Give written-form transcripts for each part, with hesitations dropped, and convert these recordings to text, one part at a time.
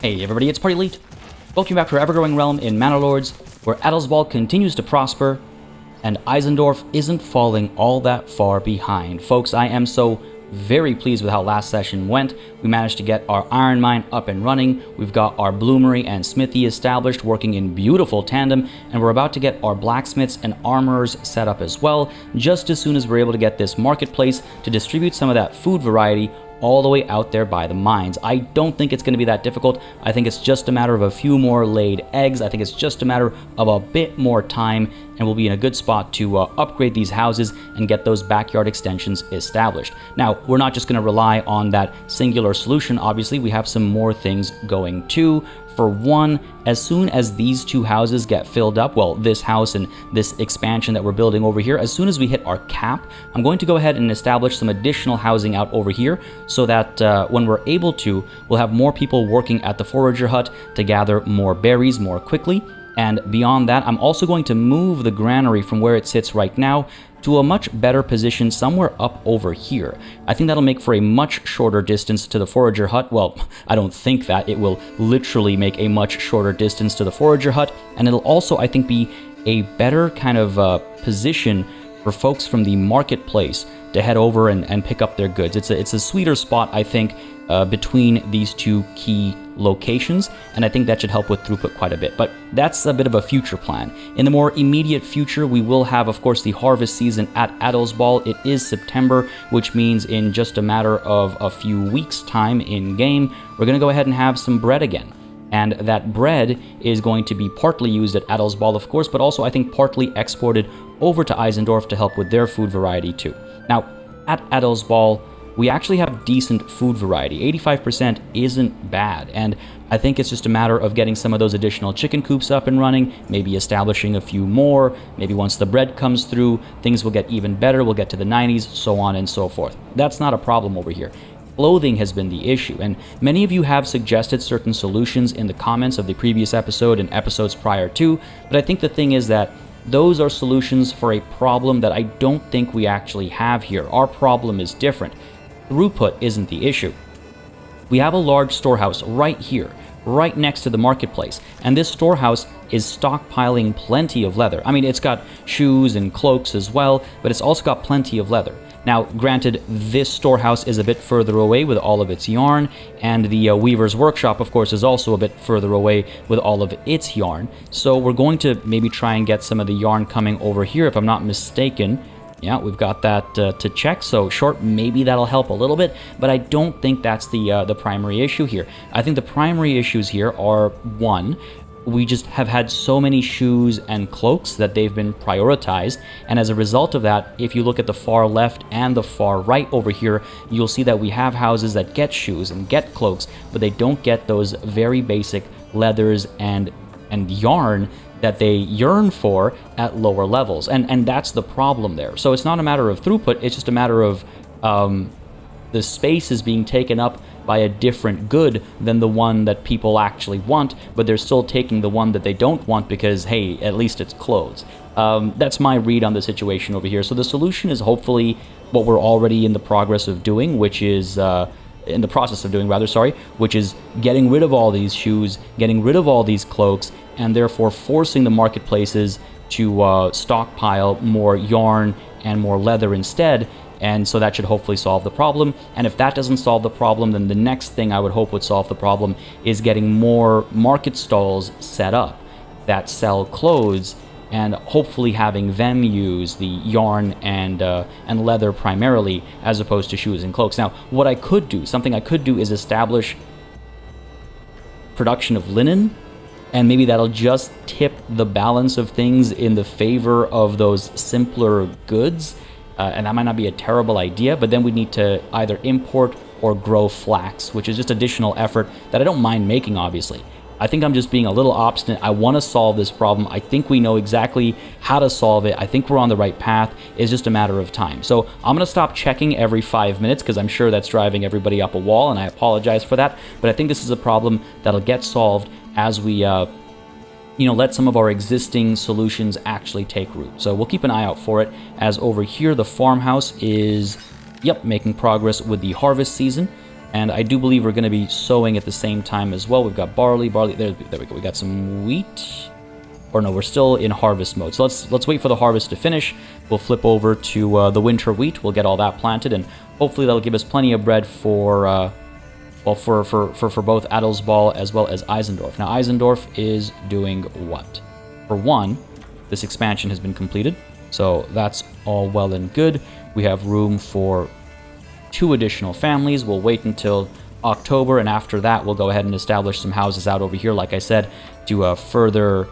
Hey everybody, it's PartyElite. Welcome back to our ever-growing realm in Manor Lords, where Adelsball continues to prosper, and Eisendorf isn't falling all that far behind. Folks, I am so very pleased with how last session went. We managed to get our iron mine up and running, we've got our bloomery and smithy established, working in beautiful tandem, and we're about to get our blacksmiths and armorers set up as well, just as soon as we're able to get this marketplace to distribute some of that food variety all the way out there by the mines. I don't think it's going to be that difficult. I think it's just a matter of a few more laid eggs. I think it's just a matter of a bit more time, and we'll be in a good spot to upgrade these houses and get those backyard extensions established. Now, we're not just going to rely on that singular solution. Obviously, we have some more things going too. For one, as soon as these two houses get filled up, well, this house and this expansion that we're building over here, as soon as we hit our cap, I'm going to go ahead and establish some additional housing out over here so that when we're able to, we'll have more people working at the forager hut to gather more berries more quickly. And beyond that, I'm also going to move the granary from where it sits right now to a much better position somewhere up over here. I think that'll make for a much shorter distance to the forager hut. Well, I don't think that. It will literally make a much shorter distance to the forager hut, and it'll also, I think, be a better kind of position for folks from the marketplace to head over and pick up their goods. It's a sweeter spot, I think, between these two key locations, and I think that should help with throughput quite a bit. But that's a bit of a future plan. In the more immediate future, we will have, of course, the harvest season at Adelsball. It is September, which means in just a matter of a few weeks' time in game, we're going to go ahead and have some bread again. And that bread is going to be partly used at Adelsball, of course, but also I think partly exported over to Eisendorf to help with their food variety too. Now, at Adelsball, we actually have decent food variety. 85% isn't bad, and I think it's just a matter of getting some of those additional chicken coops up and running, maybe establishing a few more, maybe once the bread comes through, things will get even better, we'll get to the 90s, so on and so forth. That's not a problem over here. Clothing has been the issue, and many of you have suggested certain solutions in the comments of the previous episode and episodes prior to, but I think the thing is that those are solutions for a problem that I don't think we actually have here. Our problem is different. Throughput isn't the issue. We have a large storehouse right here, right next to the marketplace, and this storehouse is stockpiling plenty of leather. I mean, it's got shoes and cloaks as well, but it's also got plenty of leather. Now, granted, this storehouse is a bit further away with all of its yarn, and the Weaver's Workshop, of course, is also a bit further away with all of its yarn. So we're going to maybe try and get some of the yarn coming over here, if I'm not mistaken. Yeah, we've got that to check, so short, maybe that'll help a little bit, but I don't think that's the primary issue here. I think the primary issues here are, one, we just have had so many shoes and cloaks that they've been prioritized, and as a result of that, if you look at the far left and the far right over here, you'll see that we have houses that get shoes and get cloaks, but they don't get those very basic leathers and yarn that they yearn for at lower levels, and that's the problem there. So it's not a matter of throughput, it's just a matter of the space is being taken up by a different good than the one that people actually want, but they're still taking the one that they don't want because, hey, at least it's clothes. That's my read on the situation over here. So the solution is hopefully what we're already in the progress of doing, which is which is getting rid of all these shoes, getting rid of all these cloaks, and therefore forcing the marketplaces to stockpile more yarn and more leather instead. And so that should hopefully solve the problem. And if that doesn't solve the problem, then the next thing I would hope would solve the problem is getting more market stalls set up that sell clothes, and hopefully having them use the yarn and leather primarily, as opposed to shoes and cloaks. Now, what I could do, something I could do, is establish production of linen, and maybe that'll just tip the balance of things in the favor of those simpler goods. And that might not be a terrible idea, but then we need to either import or grow flax, which is just additional effort that I don't mind making, obviously. I think I'm just being a little obstinate. I want to solve this problem. I think we know exactly how to solve it. I think we're on the right path. It's just a matter of time. So I'm going to stop checking every 5 minutes because I'm sure that's driving everybody up a wall, and I apologize for that. But I think this is a problem that'll get solved as we let some of our existing solutions actually take root. So we'll keep an eye out for it, as over here the farmhouse is, making progress with the harvest season. And I do believe we're going to be sowing at the same time as well. We've got barley, there we go. We got some wheat. Or no, we're still in harvest mode. So let's wait for the harvest to finish. We'll flip over to the winter wheat. We'll get all that planted, and hopefully that'll give us plenty of bread for both Adelsball as well as Eisendorf. Now, Eisendorf is doing what? For one, this expansion has been completed, so that's all well and good. We have room for 2 additional families. We'll wait until October, and after that, we'll go ahead and establish some houses out over here, like I said, to further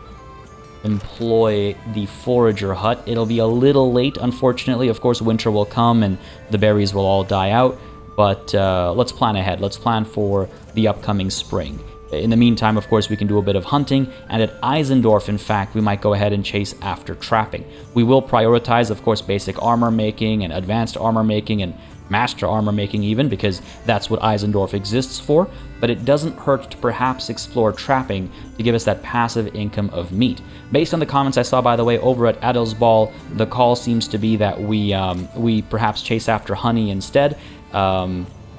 employ the forager hut. It'll be a little late, unfortunately. Of course, winter will come and the berries will all die out, but let's plan ahead. Let's plan for the upcoming spring. In the meantime, of course, we can do a bit of hunting, and at Eisendorf, in fact, we might go ahead and chase after trapping. We will prioritize, of course, basic armor making and advanced armor making and master armor making even, because that's what Eisendorf exists for, but it doesn't hurt to perhaps explore trapping to give us that passive income of meat. Based on the comments I saw, by the way, over at Adelsball, the call seems to be that we perhaps chase after honey instead.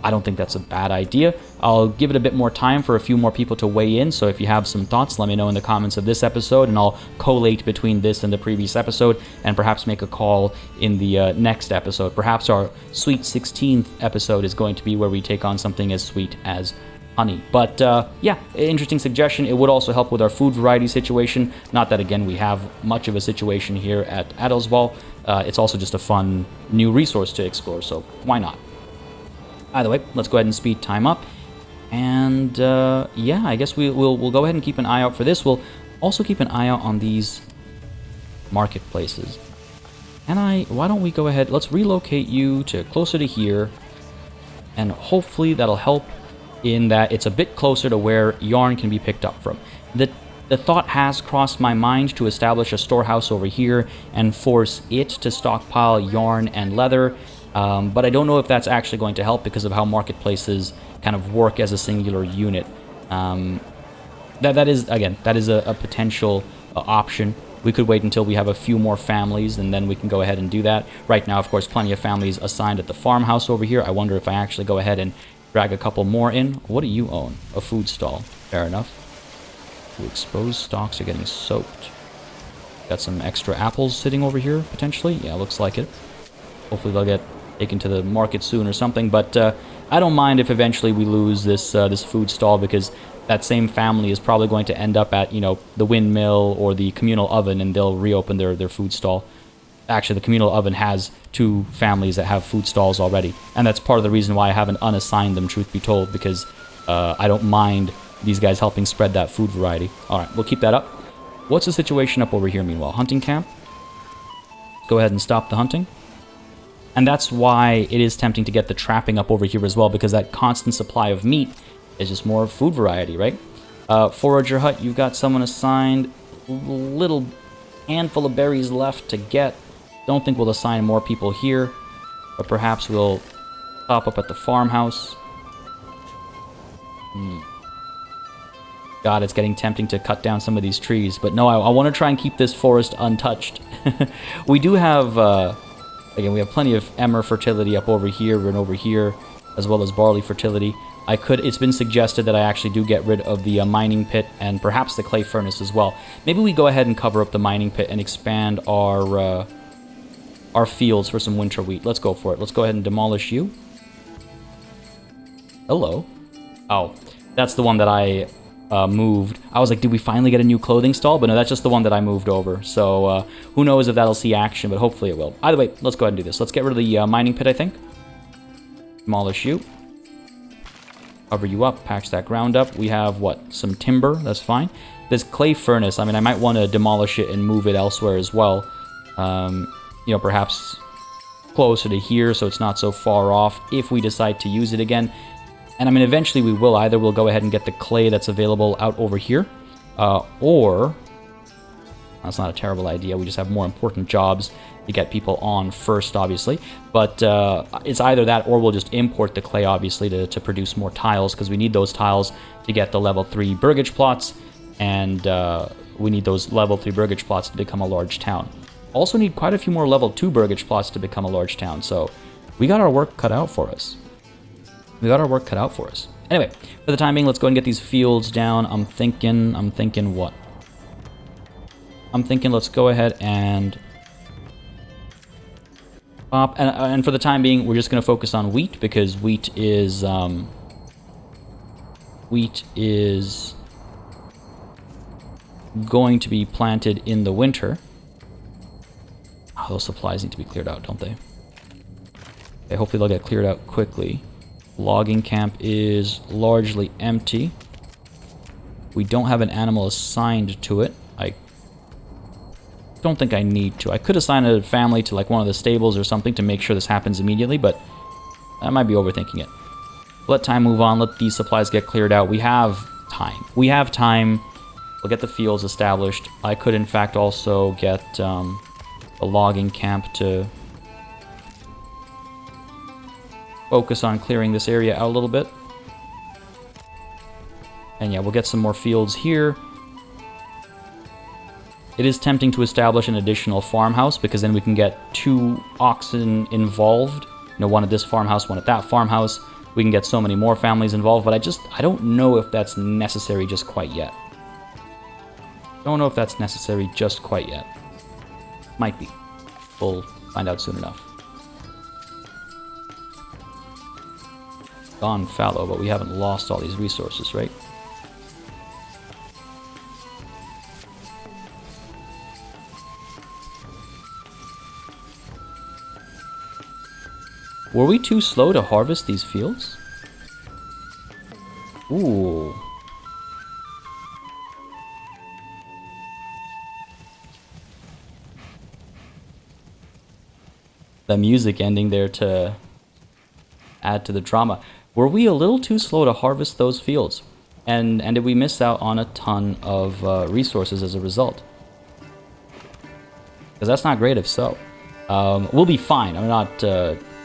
I don't think that's a bad idea. I'll give it a bit more time for a few more people to weigh in, so if you have some thoughts, let me know in the comments of this episode, and I'll collate between this and the previous episode, and perhaps make a call in the next episode. Perhaps our Sweet 16th episode is going to be where we take on something as sweet as honey. But yeah, interesting suggestion. It would also help with our food variety situation. Not that, again, we have much of a situation here at Adelsball. It's also just a fun new resource to explore, so why not? Either way, let's go ahead and speed time up. And yeah, I guess we'll go ahead and keep an eye out for this. We'll also keep an eye out on these marketplaces. And why don't we go ahead, let's relocate you to closer to here. And hopefully that'll help in that it's a bit closer to where yarn can be picked up from. The thought has crossed my mind to establish a storehouse over here and force it to stockpile yarn and leather. But I don't know if that's actually going to help because of how marketplaces kind of work as a singular unit. That is a potential option. We could wait until we have a few more families, and then we can go ahead and do that. Right now, of course, plenty of families assigned at the farmhouse over here. I wonder if I actually go ahead and drag a couple more in. What do you own? A food stall. Fair enough. The exposed stalks are getting soaked. Got some extra apples sitting over here, potentially. Yeah, looks like it. Hopefully they'll get taken to the market soon or something, but I don't mind if eventually we lose this this food stall, because that same family is probably going to end up at, you know, the windmill or the communal oven, and they'll reopen their food stall. Actually, the communal oven has 2 families that have food stalls already, and that's part of the reason why I haven't unassigned them, truth be told, because I don't mind these guys helping spread that food variety. Alright, we'll keep that up. What's the situation up over here, meanwhile? Hunting camp? Go ahead and stop the hunting. And that's why it is tempting to get the trapping up over here as well, because that constant supply of meat is just more food variety, right? Forager hut, you've got someone assigned. Little handful of berries left to get. Don't think we'll assign more people here, but perhaps we'll pop up at the farmhouse. God, it's getting tempting to cut down some of these trees, but no, I want to try and keep this forest untouched. We do have... again, we have plenty of emmer fertility up over here and over here, as well as barley fertility. It's been suggested that I actually do get rid of the mining pit and perhaps the clay furnace as well. Maybe we go ahead and cover up the mining pit and expand our fields for some winter wheat. Let's go for it. Let's go ahead and demolish you. Hello. Oh, that's the one that I moved. I was like, did we finally get a new clothing stall? But no, that's just the one that I moved over. So who knows if that'll see action, but hopefully it will. Either way, let's go ahead and do this. Let's get rid of the mining pit, I think. Demolish you. Cover you up, patch that ground up. We have, what, some timber? That's fine. This clay furnace, I mean, I might want to demolish it and move it elsewhere as well. You know, perhaps closer to here so it's not so far off if we decide to use it again. And I mean, eventually we will. Either we'll go ahead and get the clay that's available out over here, or... That's not a terrible idea. We just have more important jobs to get people on first, obviously. But it's either that, or we'll just import the clay, obviously, to produce more tiles, because we need those tiles to get the level 3 burgage plots, and we need those level 3 burgage plots to become a large town. Also need quite a few more level 2 burgage plots to become a large town, so we got our work cut out for us. We got our work cut out for us. Anyway, for the time being, let's go and get these fields down. I'm thinking what? I'm thinking let's go ahead and pop, and for the time being, we're just going to focus on wheat, because wheat is going to be planted in the winter. Oh, those supplies need to be cleared out, don't they? Okay, hopefully they'll get cleared out quickly. Logging camp is largely empty. We don't have an animal assigned to it. I don't think I need to. I could assign a family to like one of the stables or something to make sure this happens immediately, but I might be overthinking it. Let time move on. Let these supplies get cleared out. We have time. We have time. We'll get the fields established. I could, in fact, also get a logging camp to focus on clearing this area out a little bit. And yeah, we'll get some more fields here. It is tempting to establish an additional farmhouse, because then we can get 2 oxen involved. You know, one at this farmhouse, one at that farmhouse. We can get so many more families involved, but I don't know if that's necessary just quite yet. Don't know if that's necessary just quite yet. Might be. We'll find out soon enough. Gone fallow, but we haven't lost all these resources, right? Were we too slow to harvest these fields? Ooh. The music ending there to add to the drama. Were we a little too slow to harvest those fields? And did we miss out on a ton of resources as a result? Because that's not great if so. We'll be fine. I'm not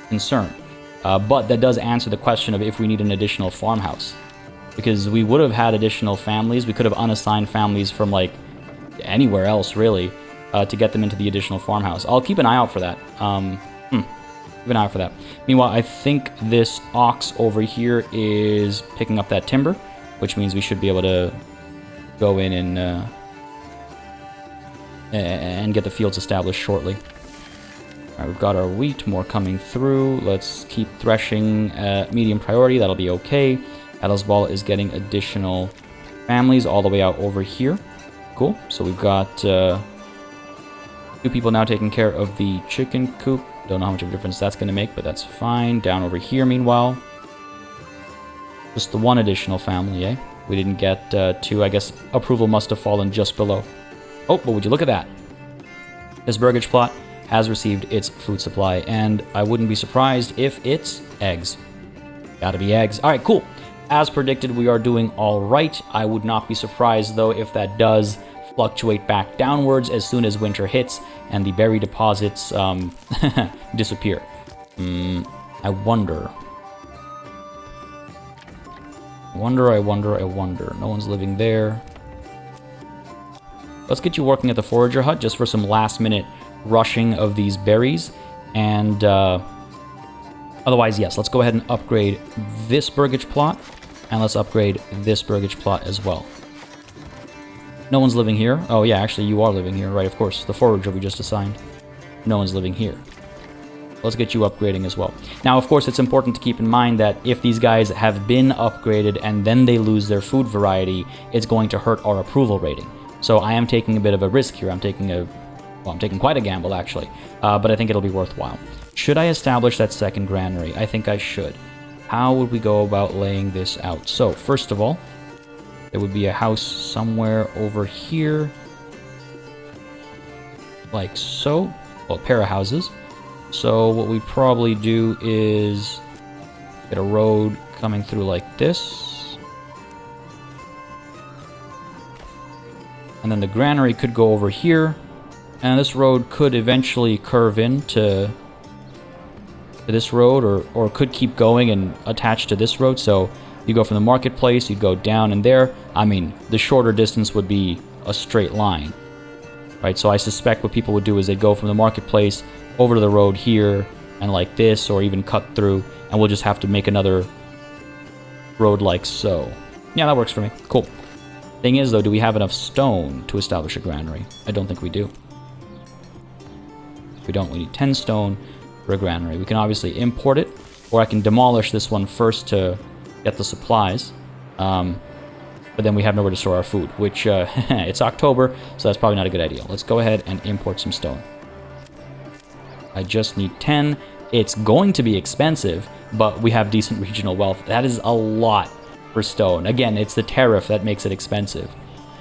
concerned. But that does answer the question of if we need an additional farmhouse. Because we would have had additional families. We could have unassigned families from like anywhere else really to get them into the additional farmhouse. I'll keep an eye out for that. Keep an eye out for that. Meanwhile, I think this ox over here is picking up that timber, which means we should be able to go in and get the fields established shortly. Alright, we've got our wheat, more coming through. Let's keep threshing at medium priority. That'll be okay. Adelsball is getting additional families all the way out over here. Cool. So we've got 2 people now taking care of the chicken coop. Don't know how much of a difference that's going to make, but that's fine. Down over here, meanwhile, just the 1 additional family, eh? We didn't get 2. I guess approval must have fallen just below. Oh, but would you look at that? This burgage plot has received its food supply, and I wouldn't be surprised if it's eggs. Gotta be eggs. All right, cool. As predicted, we are doing all right. I would not be surprised, though, if that does fluctuate back downwards as soon as winter hits and the berry deposits disappear. I wonder. No one's living there. Let's get you working at the forager hut just for some last-minute rushing of these berries. And otherwise, yes, let's go ahead and upgrade this burgage plot. And let's upgrade this burgage plot as well. No one's living here. Oh, yeah, actually, you are living here, right? Of course, the forager we just assigned. No one's living here. Let's get you upgrading as well. Now, of course, it's important to keep in mind that if these guys have been upgraded and then they lose their food variety, it's going to hurt our approval rating. So I am taking a bit of a risk here. I'm taking quite a gamble, actually. But I think it'll be worthwhile. Should I establish that second granary? I think I should. How would we go about laying this out? So, first of all, there would be a house somewhere over here. Like so. Well, a pair of houses. So what we probably do is get a road coming through like this. And then the granary could go over here. And this road could eventually curve into this road, or could keep going and attach to this road. So you go from the marketplace, you go down and there. I mean, the shorter distance would be a straight line, right? So I suspect what people would do is they'd go from the marketplace over to the road here and like this, or even cut through, and we'll just have to make another road like so. Yeah, that works for me. Cool. Thing is, though, do we have enough stone to establish a granary? I don't think we do. If we don't, we need 10 stone for a granary. We can obviously import it, or I can demolish this one first to get the supplies. But then we have nowhere to store our food, which, it's October, so that's probably not a good idea. Let's go ahead and import some stone. I just need 10. It's going to be expensive, but we have decent regional wealth. That is a lot for stone. Again, it's the tariff that makes it expensive.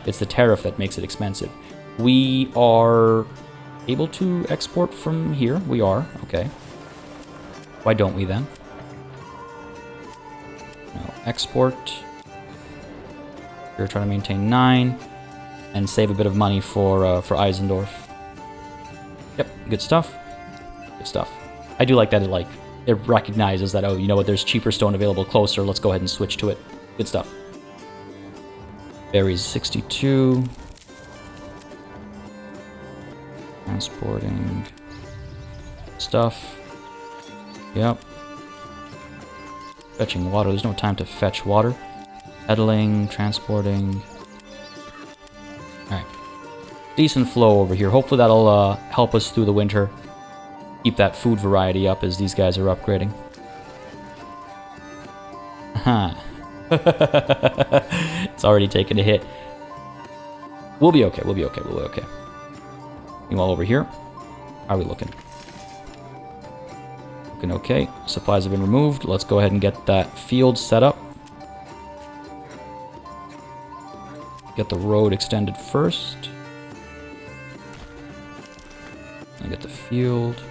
It's the tariff that makes it expensive. We are able to export from here. We are. Okay. Why don't we then? No, export. We're trying to maintain 9 and save a bit of money for Eisendorf. Yep, good stuff. Good stuff. I do like that it recognizes that, oh, you know what, there's cheaper stone available closer. Let's go ahead and switch to it. Good stuff. Berries 62. Transporting stuff. Yep. Fetching water. There's no time to fetch water. Peddling, transporting. Alright. Decent flow over here. Hopefully that'll help us through the winter. Keep that food variety up as these guys are upgrading. Aha. It's already taken a hit. We'll be okay. We'll be okay. We'll be okay. Meanwhile, over here, how are we looking? Looking okay. Supplies have been removed. Let's go ahead and get that field set up. Get the road extended first. And get the field.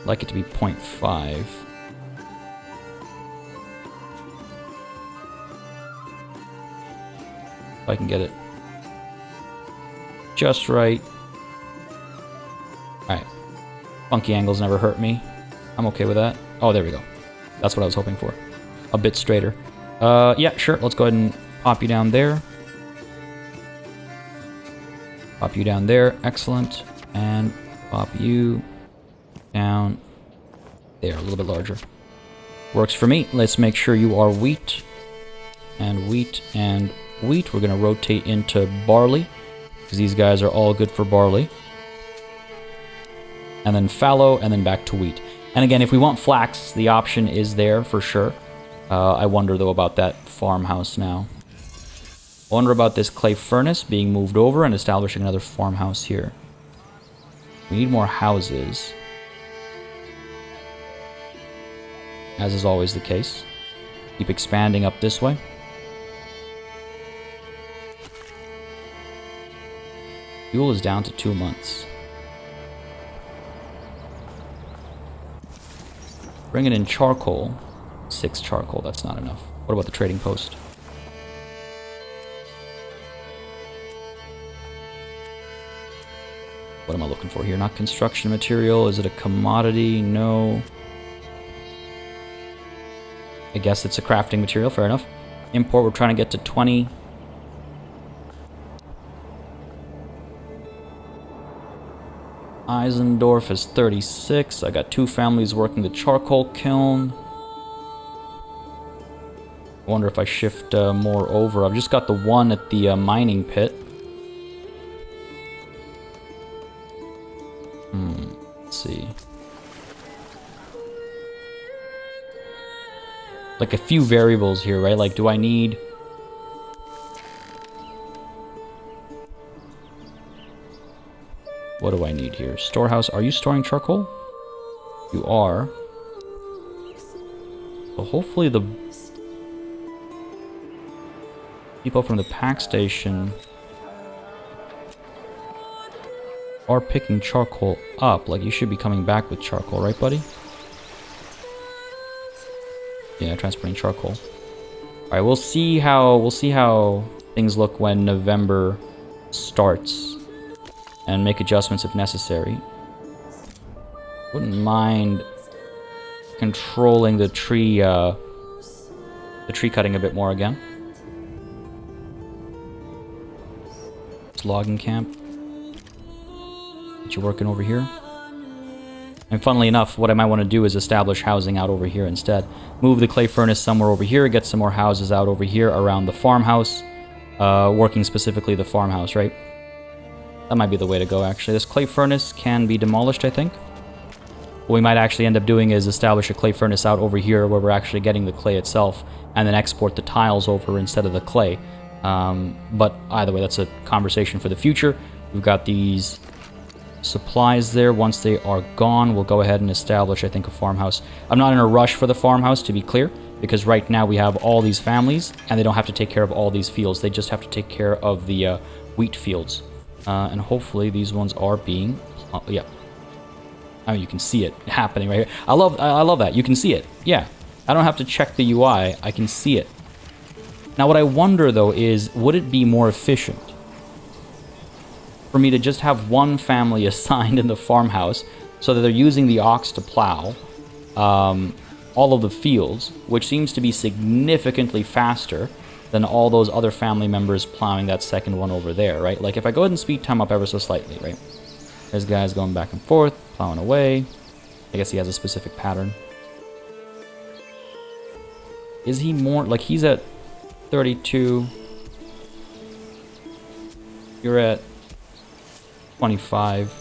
Like it to be 0.5. If I can get it just right. Alright. Funky angles never hurt me. I'm okay with that. Oh, there we go. That's what I was hoping for. A bit straighter. Yeah, sure. Let's go ahead and pop you down there. Pop you down there. Excellent. And pop you down there. A little bit larger. Works for me. Let's make sure you are wheat. And wheat and wheat. We're going to rotate into barley, because these guys are all good for barley. And then fallow, and then back to wheat. And again, if we want flax, the option is there for sure. I wonder, though, about that farmhouse now. I wonder about this clay furnace being moved over and establishing another farmhouse here. We need more houses. As is always the case. Keep expanding up this way. Fuel is down to 2 months. Bringing in charcoal. 6 charcoal, that's not enough. What about the trading post? What am I looking for here? Not construction material. Is it a commodity? No. I guess it's a crafting material. Fair enough. Import, we're trying to get to 20. Eisendorf is 36. I got 2 families working the charcoal kiln. I wonder if I shift more over. I've just got the one at the mining pit. Let's see. Like a few variables here, right? Like, do I need... What do I need here? Storehouse. Are you storing charcoal? You are. So hopefully the people from the pack station are picking charcoal up. Like, you should be coming back with charcoal, right, buddy? Yeah, transporting charcoal. All right, we'll see how things look when November starts, and make adjustments if necessary. Wouldn't mind controlling the tree cutting a bit more again. It's logging camp. Get you working over here. And funnily enough, what I might want to do is establish housing out over here instead. Move the clay furnace somewhere over here, get some more houses out over here around the farmhouse. Working specifically the farmhouse, right? That might be the way to go, actually. This clay furnace can be demolished, I think. What we might actually end up doing is establish a clay furnace out over here where we're actually getting the clay itself, and then export the tiles over instead of the clay. But either way, that's a conversation for the future. We've got these supplies there. Once they are gone, we'll go ahead and establish, I think, a farmhouse. I'm not in a rush for the farmhouse, to be clear, because right now we have all these families, and they don't have to take care of all these fields. They just have to take care of the wheat fields. And hopefully these ones are being... yeah. I mean, you can see it happening right here. I love that. You can see it. Yeah. I don't have to check the UI. I can see it. Now, what I wonder, though, is would it be more efficient for me to just have one family assigned in the farmhouse so that they're using the ox to plow all of the fields, which seems to be significantly faster than all those other family members plowing that second one over there, right? Like, if I go ahead and speed time up ever so slightly, right? There's guys going back and forth, plowing away. I guess he has a specific pattern. Is he more... like, he's at 32. You're at 25.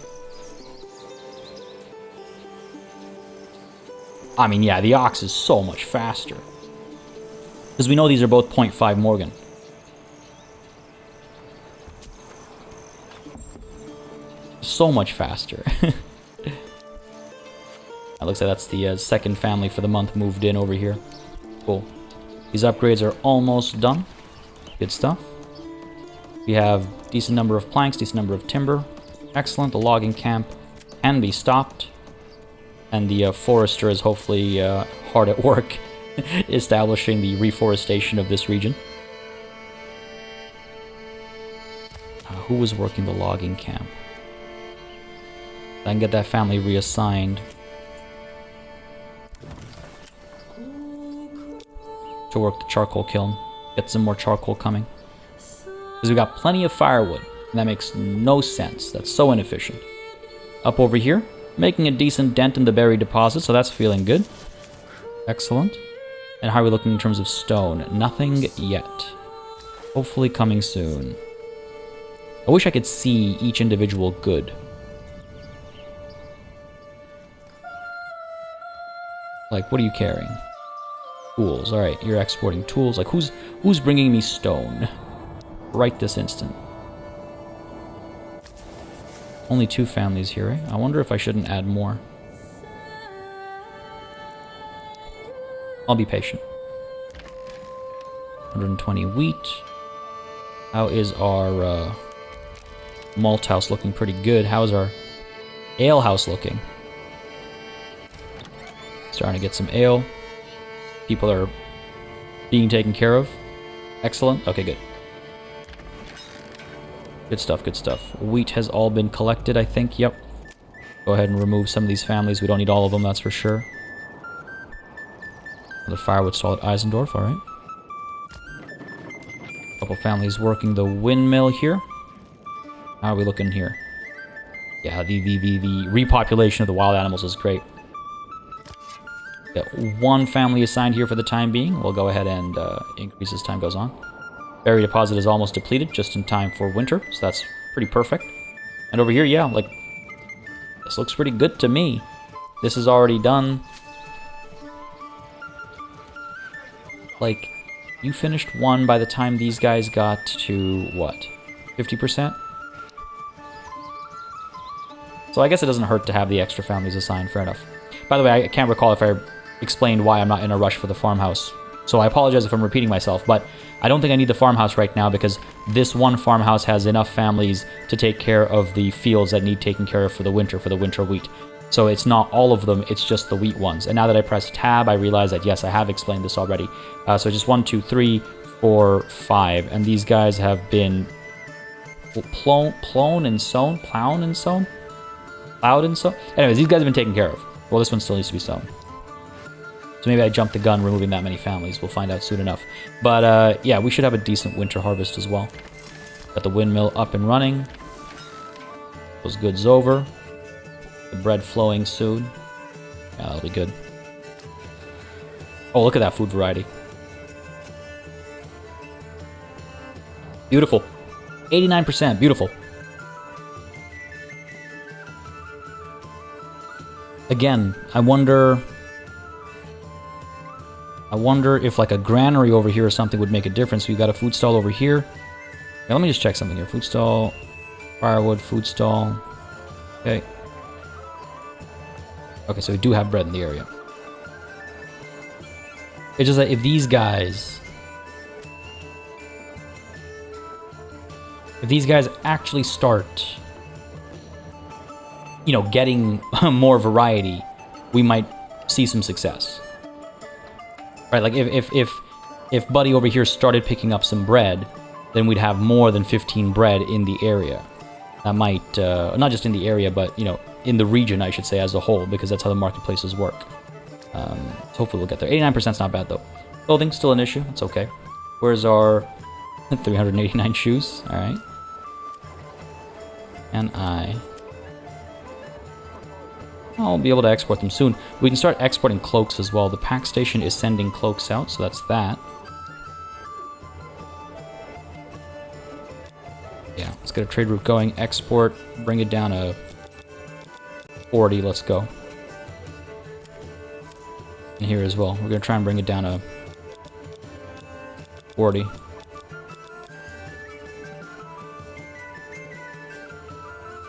I mean, yeah, the ox is so much faster. Because we know these are both 0.5 Morgan. So much faster. It looks like that's the second family for the month moved in over here. Cool. These upgrades are almost done. Good stuff. We have decent number of planks, decent number of timber. Excellent. The logging camp can be stopped. And the forester is hopefully hard at work establishing the reforestation of this region. Who was working the logging camp? I can get that family reassigned to work the charcoal kiln. Get some more charcoal coming. Because we got plenty of firewood. And that makes no sense. That's so inefficient. Up over here, making a decent dent in the berry deposit, so that's feeling good. Excellent. And how are we looking in terms of stone? Nothing yet. Hopefully coming soon. I wish I could see each individual good. Like, what are you carrying? Tools. Alright, you're exporting tools. Like, who's bringing me stone? Right this instant. Only 2 families here, eh? I wonder if I shouldn't add more. I'll be patient. 120 wheat. How is our malt house looking? Pretty good. How is our ale house looking? Starting to get some ale. People are being taken care of. Excellent. Okay, good. Good stuff, good stuff. Wheat has all been collected, I think. Yep. Go ahead and remove some of these families. We don't need all of them, that's for sure. The firewood stall at Eisendorf, alright. Couple families working the windmill here. How are we looking here? Yeah, the repopulation of the wild animals is great. Got 1 family assigned here for the time being. We'll go ahead and increase as time goes on. Berry deposit is almost depleted, just in time for winter, so that's pretty perfect. And over here, yeah, like, this looks pretty good to me. This is already done. Like, you finished 1 by the time these guys got to, what, 50%? So I guess it doesn't hurt to have the extra families assigned, fair enough. By the way, I can't recall if I explained why I'm not in a rush for the farmhouse. So I apologize if I'm repeating myself, but I don't think I need the farmhouse right now because this one farmhouse has enough families to take care of the fields that need taken care of for the winter wheat. So it's not all of them, it's just the wheat ones. And now that I press tab, I realize that, yes, I have explained this already. So just 1, 2, 3, 4, 5. And these guys have been plown and sown? Plowed and sown? Anyways, these guys have been taken care of. Well, this one still needs to be sown. So maybe I jumped the gun removing that many families. We'll find out soon enough. But yeah, we should have a decent winter harvest as well. Got the windmill up and running. Those goods over. The bread flowing soon. Yeah, that'll be good. Oh, look at that food variety. Beautiful. 89%. Beautiful. Again, I wonder if like a granary over here or something would make a difference. We've got a food stall over here. Now, let me just check something here. Food stall, firewood, food stall. Okay. Okay, so we do have bread in the area. It's just that if these guys actually start, you know, getting more variety, we might see some success. Right, like if Buddy over here started picking up some bread, then we'd have more than 15 bread in the area. That might, not just in the area, but, you know, in the region, I should say, as a whole, because that's how the marketplaces work. So hopefully we'll get there. 89% is not bad, though. Clothing, still an issue. It's okay. Where's our 389 shoes? All right. And I'll be able to export them soon. We can start exporting cloaks as well. The pack station is sending cloaks out, so that's that. Yeah, let's get a trade route going. Export, bring it down to 40. Let's go. And here as well. We're going to try and bring it down to 40.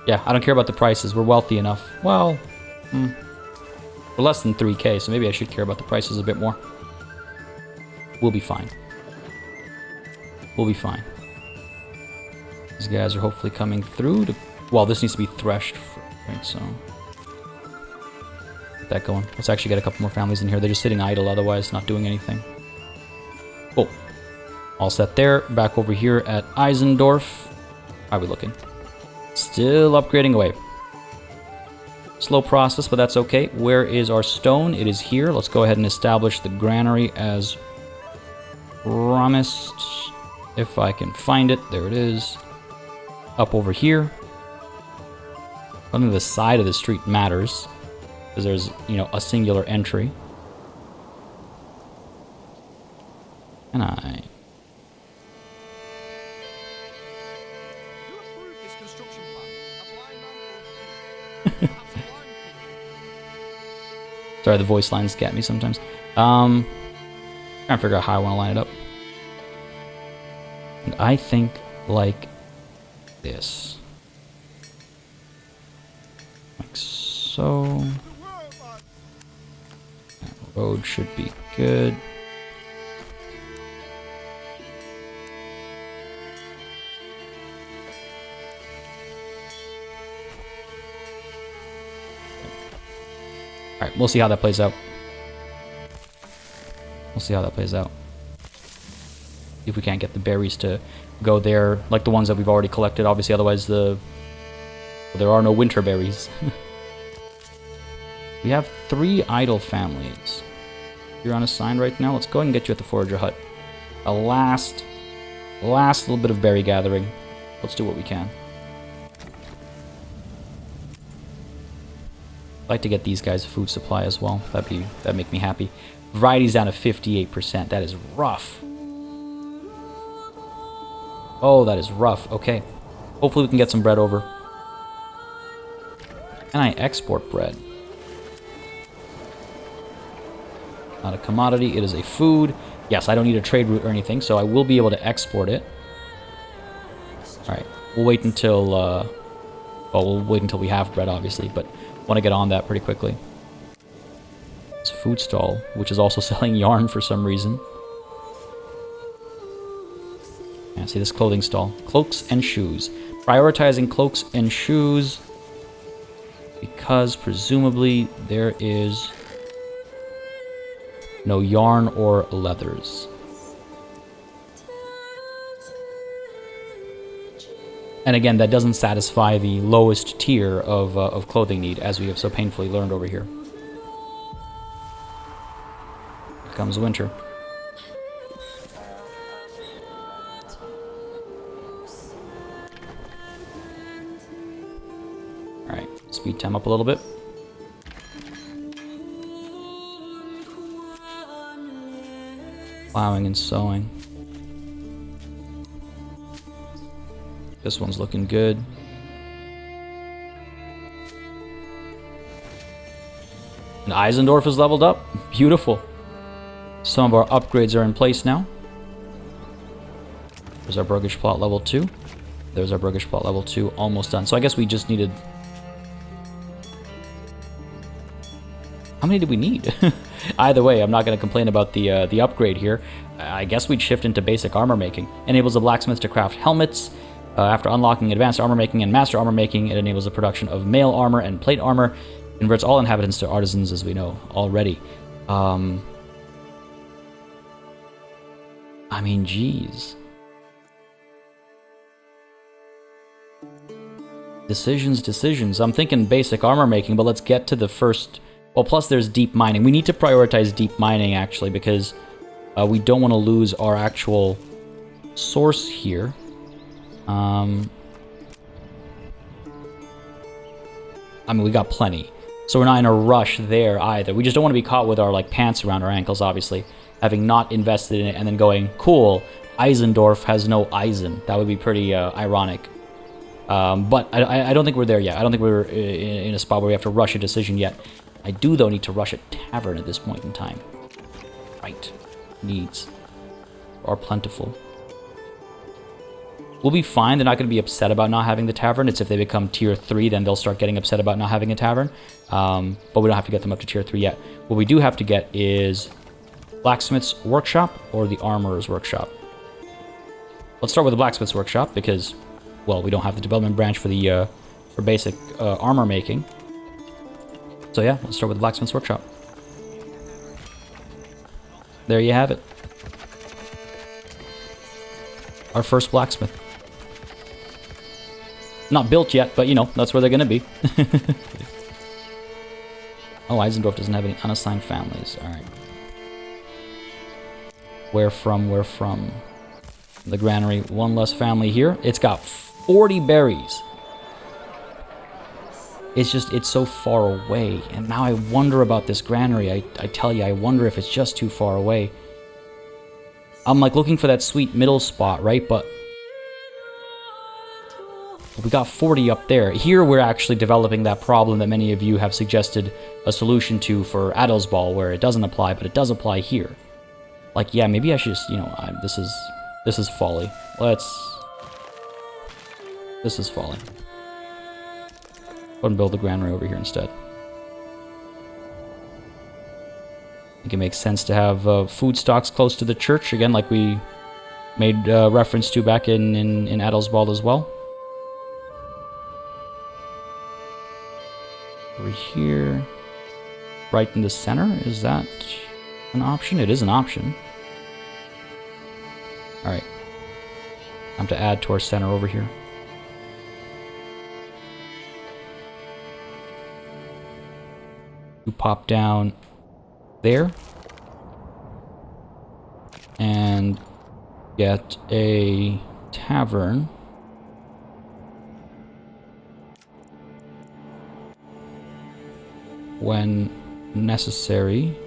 Yeah, I don't care about the prices. We're wealthy enough. Well, we're less than 3k, so maybe I should care about the prices a bit more. We'll be fine. We'll be fine. These guys are hopefully coming through to... Well, this needs to be threshed, right, so... Get that going. Let's actually get a couple more families in here. They're just sitting idle, otherwise not doing anything. Cool. All set there. Back over here at Eisendorf. How are we looking? Still upgrading away. Slow process, but that's okay. Where is our stone? It is here. Let's go ahead and establish the granary as promised. If I can find it. There it is. Up over here. Only the side of the street matters, because there's, you know, a singular entry. And I... Sorry, the voice lines get me sometimes. Trying to figure out how I want to line it up. And I think like this. Like so. That road should be good. Alright, we'll see how that plays out. We'll see how that plays out. If we can't get the berries to go there, like the ones that we've already collected, obviously, otherwise there are no winter berries. We have 3 idle families. You're unassigned right now. Let's go ahead and get you at the forager hut. A last little bit of berry gathering. Let's do what we can. I'd like to get these guys food supply as well. That'd make me happy. Variety's down to 58%. That is rough. Oh, that is rough. Okay. Hopefully we can get some bread over. Can I export bread? Not a commodity. It is a food. Yes, I don't need a trade route or anything, so I will be able to export it. Alright. We'll wait until... well, we'll wait until we have bread, obviously, but... want to get on that pretty quickly. It's a food stall, which is also selling yarn for some reason. Yeah, see this clothing stall. Cloaks and shoes. Prioritizing cloaks and shoes because presumably there is no yarn or leathers. And again, that doesn't satisfy the lowest tier of clothing need, as we have so painfully learned over here. Here comes winter. Alright, speed Tem up a little bit. Plowing and sowing. This one's looking good. And Eisendorf is leveled up. Beautiful. Some of our upgrades are in place now. There's our Burgish plot level 2. There's our Burgish plot level 2, almost done. So I guess we just needed... How many did we need? Either way, I'm not going to complain about the upgrade here. I guess we'd shift into basic armor making. Enables the blacksmith to craft helmets. After unlocking advanced armor making and master armor making, it enables the production of mail armor and plate armor. Converts all inhabitants to artisans, as we know already. I mean, geez. Decisions. I'm thinking basic armor making, but let's get to the first... Well, plus there's deep mining. We need to prioritize deep mining, actually, because we don't want to lose our actual source here. I mean, we got plenty. So we're not in a rush there either. We just don't want to be caught with our like pants around our ankles, obviously. Having not invested in it and then going, cool, Eisendorf has no Eisen. That would be pretty ironic. But I don't think we're there yet. I don't think we're in a spot where we have to rush a decision yet. I do, though, need to rush a tavern at this point in time. Right. Needs are plentiful. We'll be fine. They're not going to be upset about not having the tavern. It's if they become tier 3, then they'll start getting upset about not having a tavern. But we don't have to get them up to tier 3 yet. What we do have to get is blacksmith's workshop or the armorer's workshop. Let's start with the blacksmith's workshop because, well, we don't have the development branch for the for basic armor making. So yeah, let's start with the blacksmith's workshop. There you have it. Our first blacksmith. Not built yet, but you know, that's where they're gonna be. Oh, Eisendorf doesn't have any unassigned families. Alright. Where from? The Granary. One less family here. It's got 40 berries. It's just, it's so far away. And now I wonder about this Granary. I tell you, I wonder if it's just too far away. I'm like looking for that sweet middle spot, right? But we got 40 up there. Here we're actually developing that problem that many of you have suggested a solution to for Adelsball, where it doesn't apply, but it does apply here. Like, yeah, maybe I should just, you know, this is folly. This is folly. Go and build the granary over here instead. I think it makes sense to have food stocks close to the church, again, like we made reference to back in Adelsball as well. Over here, right in the center, is that an option? It is an option. Alright. Time to add to our center over here. You pop down there and get a tavern. When necessary.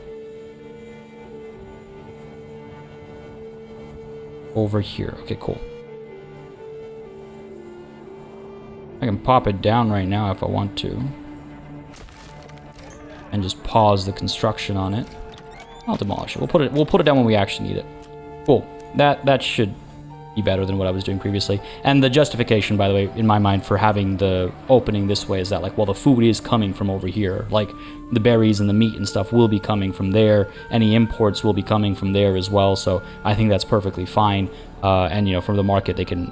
Over here. Okay, cool. I can pop it down right now if I want to. And just pause the construction on it. I'll demolish it. We'll put it down when we actually need it. Cool. That should be better than what I was doing previously. And the justification, by the way, in my mind, for having the opening this way is that, like, well, the food is coming from over here. Like, the berries and the meat and stuff will be coming from there. Any imports will be coming from there as well. So I think that's perfectly fine. And, you know, from the market, they can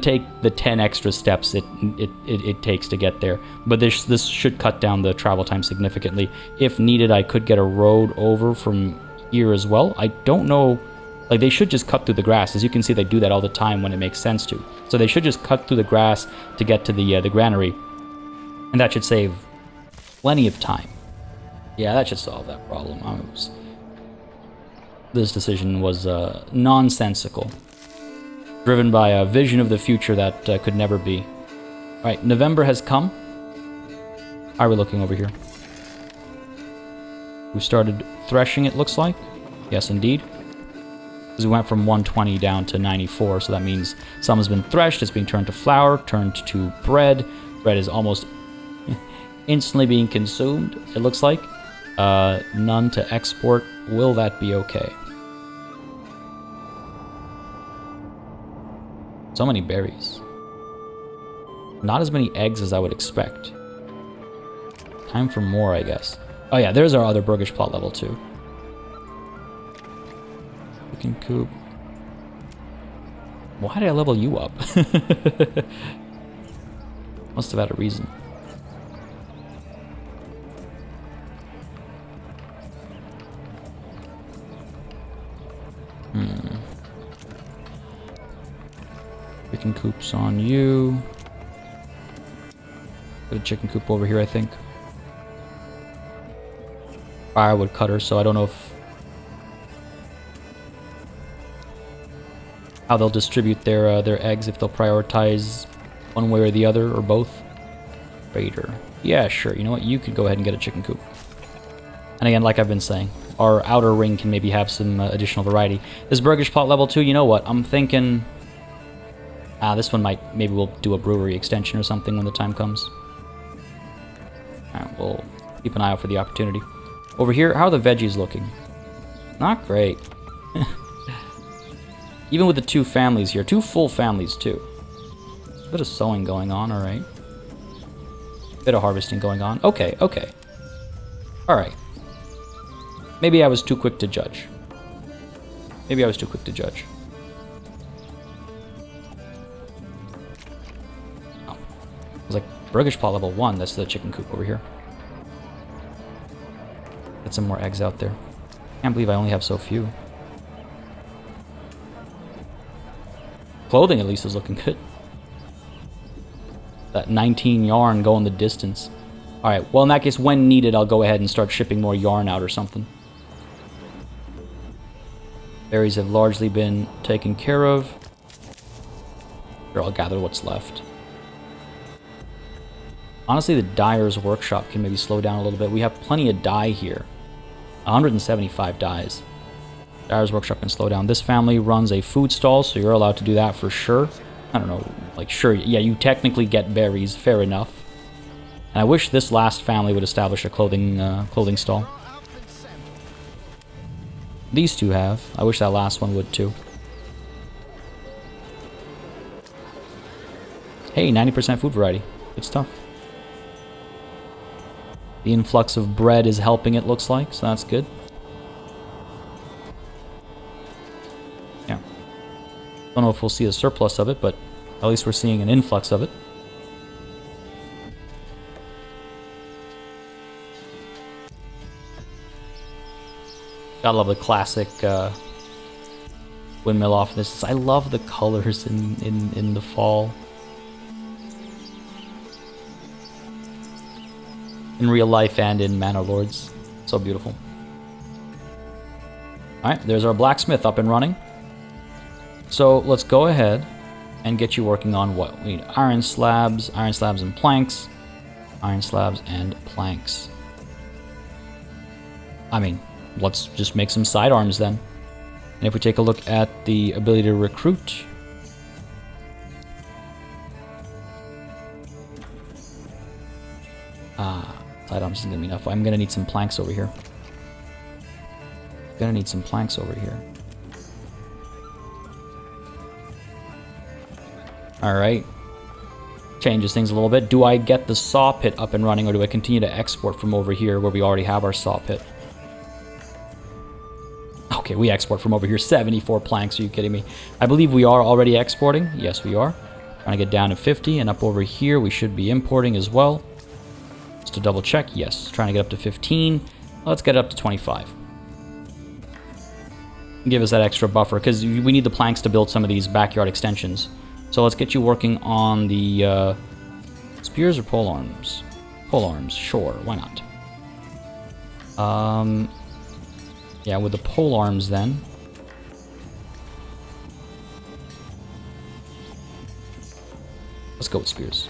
take the 10 extra steps it takes to get there. But this should cut down the travel time significantly. If needed, I could get a road over from here as well. I don't know. Like, they should just cut through the grass. As you can see, they do that all the time when it makes sense to. So they should just cut through the grass to get to the granary. And that should save plenty of time. Yeah, that should solve that problem. This decision was nonsensical. Driven by a vision of the future that could never be. Alright, November has come. How are we looking over here? We started threshing, it looks like. Yes, indeed. Because we went from 120 down to 94, so that means some has been threshed, it's being turned to flour, turned to bread. Bread is almost instantly being consumed, it looks like. None to export. Will that be okay? So many berries. Not as many eggs as I would expect. Time for more, I guess. Oh yeah, there's our other Burgish plot level 2. Chicken coop. Why did I level you up? Must have had a reason. Chicken coops on you. Put a chicken coop over here, I think. Firewood cutter, so I don't know if how they'll distribute their eggs, if they'll prioritize one way or the other, or both. Raider. Yeah, sure. You know what? You could go ahead and get a chicken coop. And again, like I've been saying, our outer ring can maybe have some additional variety. This Burgish plot level 2, you know what? I'm thinking... this one might... Maybe we'll do a brewery extension or something when the time comes. Alright, we'll keep an eye out for the opportunity. Over here, how are the veggies looking? Not great. Even with the 2 families here. 2 full families, too. A bit of sowing going on, alright. Bit of harvesting going on. Okay, okay. Alright. Maybe I was too quick to judge. Maybe I was too quick to judge. Oh. It was like Burgish plot level 1. That's the chicken coop over here. Get some more eggs out there. Can't believe I only have so few. Clothing at least is looking good. That 19 yarn going the distance. Alright, well in that case, when needed, I'll go ahead and start shipping more yarn out or something. Berries have largely been taken care of. Here, I'll gather what's left. Honestly, the dyer's workshop can maybe slow down a little bit. We have plenty of dye here. 175 dyes. Dyer's workshop can slow down. This family runs a food stall, so you're allowed to do that for sure. I don't know, like sure, yeah, you technically get berries, fair enough. And I wish this last family would establish a clothing stall. These 2 have. I wish that last one would too. Hey, 90% food variety. Good stuff. The influx of bread is helping, it looks like, so that's good. Yeah. Don't know if we'll see a surplus of it, but at least we're seeing an influx of it. Gotta love the classic windmill off this. I love the colors in the fall. In real life and in Manor Lords. So beautiful. Alright, there's our blacksmith up and running. So let's go ahead and get you working on what? We need iron slabs and planks. Iron slabs and planks. I mean, let's just make some sidearms then. And if we take a look at the ability to recruit... Sidearms isn't gonna be enough. I'm gonna need some planks over here. Gonna need some planks over here. Alright. Changes things a little bit. Do I get the saw pit up and running, or do I continue to export from over here where we already have our saw pit? Okay, we export from over here. 74 planks, are you kidding me? I believe we are already exporting. Yes, we are. Trying to get down to 50, and up over here we should be importing as well. Just to double check, yes. Trying to get up to 15. Let's get it up to 25. Give us that extra buffer, because we need the planks to build some of these backyard extensions. So let's get you working on the spears or pole arms? Pole arms, sure, why not? Yeah, with the pole arms then. Let's go with spears.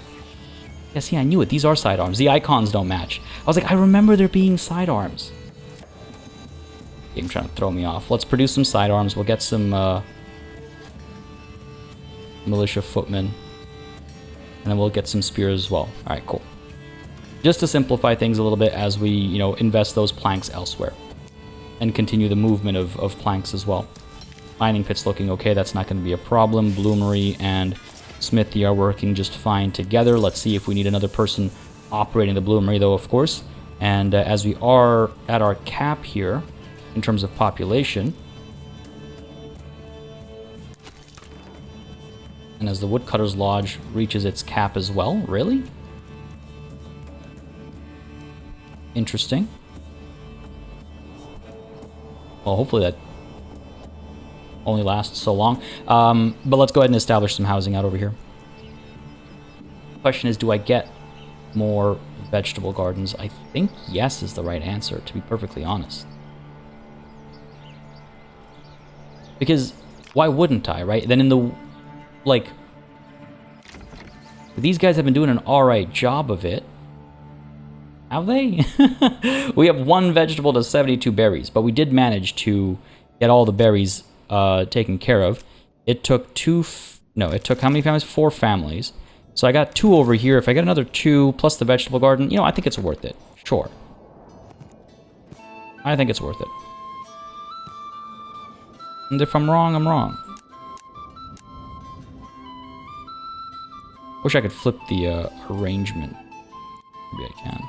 Yeah, see, I knew it. These are sidearms. The icons don't match. I was like, I remember there being sidearms. Game trying to throw me off. Let's produce some sidearms. We'll get some militia footmen. And then we'll get some spears as well. Alright, cool. Just to simplify things a little bit as we, you know, invest those planks elsewhere. And continue the movement of planks as well. Mining pit's looking okay. That's not going to be a problem. Bloomery and Smithy are working just fine together. Let's see if we need another person operating the bloomery, though, of course. And as we are at our cap here, in terms of population, and as the Woodcutter's Lodge reaches its cap as well, really? Interesting. Well, hopefully that only lasts so long. But let's go ahead and establish some housing out over here. Question is, do I get more vegetable gardens? I think yes is the right answer, to be perfectly honest. Because why wouldn't I, right? Then in the, like, these guys have been doing an alright job of it. Have they? We have 1 vegetable to 72 berries, but we did manage to get all the berries taken care of. It took it took how many families? 4 families. So I got 2 over here. If I get another 2 plus the vegetable garden, you know, I think it's worth it. Sure. I think it's worth it. And if I'm wrong, I'm wrong. Wish I could flip the arrangement. Maybe I can.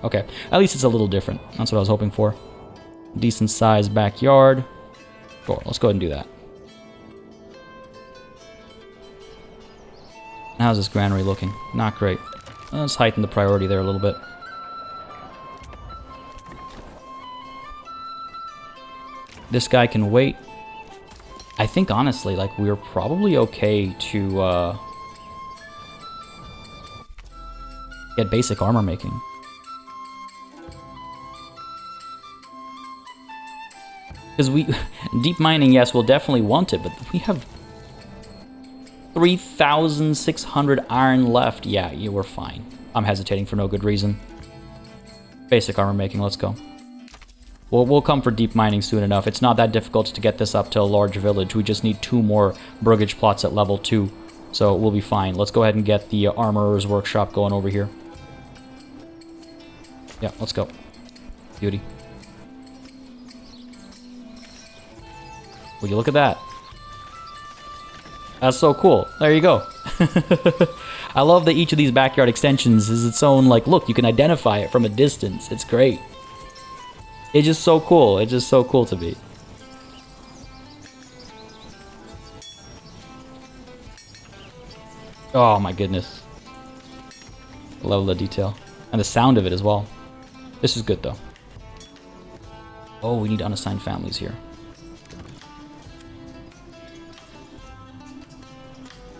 Okay, at least it's a little different. That's what I was hoping for. Decent sized backyard. Sure, let's go ahead and do that. How's this granary looking? Not great. Let's heighten the priority there a little bit. This guy can wait. I think honestly, like, we're probably okay to get basic armor making. Because we... deep mining, yes, we'll definitely want it, but we have 3,600 iron left. Yeah, we're fine. I'm hesitating for no good reason. Basic armor making, let's go. We'll come for deep mining soon enough. It's not that difficult to get this up to a large village. We just need 2 more Brugage plots at level 2. So we'll be fine. Let's go ahead and get the Armorer's Workshop going over here. Yeah, let's go. Beauty. Would you look at that? That's so cool. There you go. I love that each of these backyard extensions is its own, like, look, you can identify it from a distance. It's great. It's just so cool. It's just so cool to me. Oh my goodness. The level of detail. And the sound of it as well. This is good though. Oh, we need unassigned families here.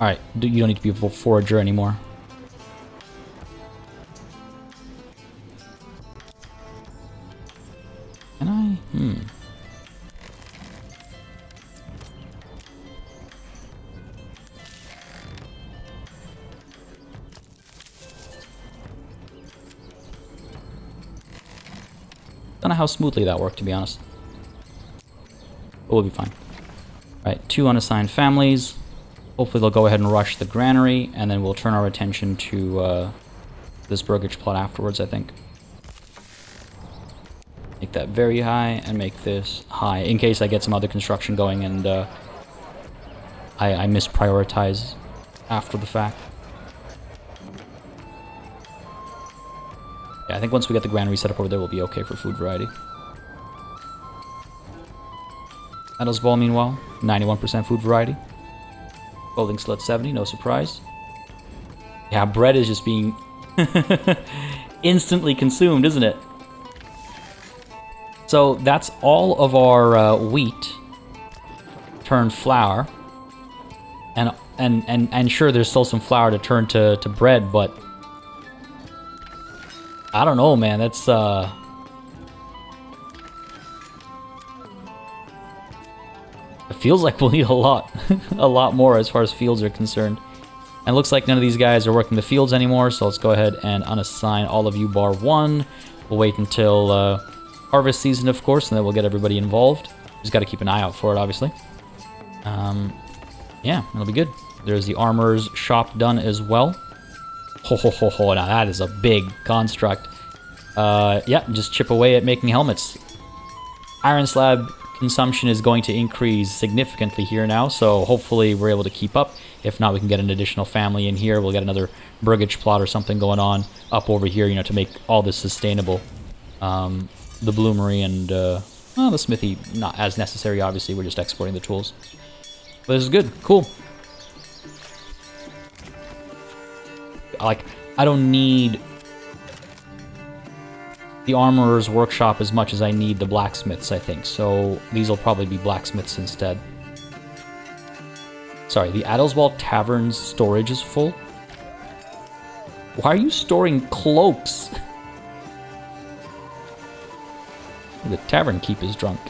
Alright, you don't need to be a forager anymore. Can I? Don't know how smoothly that worked, to be honest. But we'll be fine. Alright, 2 unassigned families. Hopefully they'll go ahead and rush the granary, and then we'll turn our attention to this Brugage plot afterwards, I think. Make that very high, and make this high, in case I get some other construction going and I misprioritize after the fact. Yeah, I think once we get the granary set up over there, we'll be okay for food variety. Metals Ball, meanwhile, 91% food variety. Clothing Slut 70, no surprise. Yeah, bread is just being instantly consumed, isn't it? So that's all of our wheat turned flour. And sure, there's still some flour to turn to bread, but I don't know, man. That's feels like we'll need a lot. A lot more as far as fields are concerned. And it looks like none of these guys are working the fields anymore, so let's go ahead and unassign all of you bar one. We'll wait until harvest season, of course, and then we'll get everybody involved. Just got to keep an eye out for it, obviously. Yeah, it'll be good. There's the armorer's shop done as well. Ho ho ho ho, now that is a big construct. Yeah, just chip away at making helmets. Iron slab consumption is going to increase significantly here now, so hopefully we're able to keep up. If not, we can get an additional family in here. We'll get another brigage plot or something going on up over here, you know, to make all this sustainable. The bloomery and well, the smithy, not as necessary, obviously. We're just exporting the tools. But this is good. Cool. Like, I don't need the armorer's workshop as much as I need the blacksmiths, I think. So these will probably be blacksmiths instead. Sorry, the Adelswald Tavern's storage is full? Why are you storing cloaks? The tavern keep is drunk.